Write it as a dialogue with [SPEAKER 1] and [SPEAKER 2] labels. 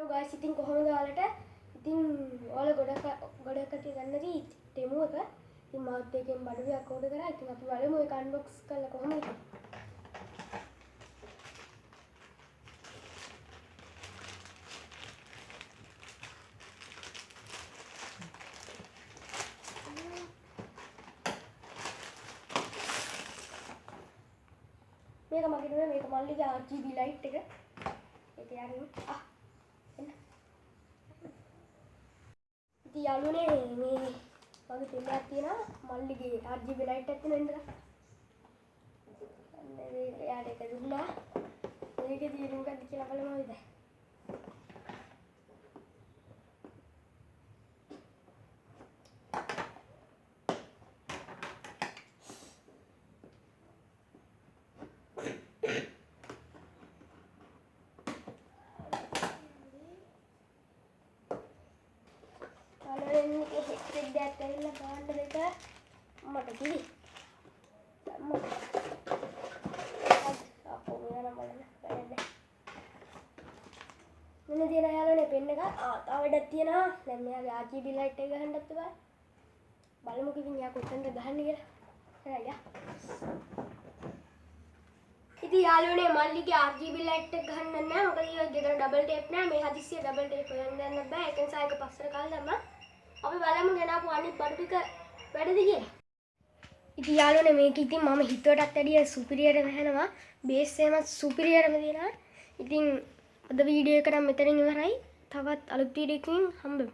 [SPEAKER 1] guys, ඉතින් කොහොමද ඔයාලට ඉතින් ඔයාලා ගොඩක් කටි ගන්නදී ටෙමු එක ඉතින් මාත් එකෙන් බඩුවක් ඕඩර් කරා. ඉතින් අපි බලමු ඒක අන්බොක්ස් කරලා කොහොමද මේක මගේ නෙමෙයි මේක මල්ලිගේ RGB light එක. ඒක යාළුවනේ එන්න. ඉතින් යාළුවනේ මේ මගේ පෙන්නයක් තියෙනවා මල්ලිගේ RGB light එකක් තියෙන ඉඳලා. අන්න මේ යාට එක දුන්නා. මේකේ තියෙන මොකක්ද කියලා බලමු අපි දැන්. headset දෙයක් ඇවිල්ලා ගන්න දෙක මට කිවි. අපෝ මෙයා නම් බලන්න බැලන්නේ. මෙන්න තියෙන යාළුවනේ පෙන්න එක. තව වැඩක් තියෙනවා. දැන් මෙයාගේ RGB light එක ගහන්නත් එපා. බලමු කිව්වින් යා කොතනද ගහන්නේ කියලා. හරි යා. ඉතින් යාළුවනේ මල්ලිගේ RGB light එක ගහන්න නැහැ. මොකද ඊට ගෙදර double tape නැහැ. මේ හදිස්සිය double tape හොයන්න යන්න බෑ. ඒක නිසා ඒක පස්සට කාලා දැම්මා. අපි බලමු ගෙනාපු අනිත් බඩු ටික වැඩද කියලා. ඉතින් යාළුවනේ මේක ඉතින් මම හිතුවටත් වැඩිය සුපිරියර් වෙනවා. බේස් එකම සුපිරියර්ම දෙනවා. ඉතින් අද වීඩියෝ එක නම් මෙතනින් ඉවරයි. තවත් අලුත් වීඩියෝ එකකින් හම්බෙමු.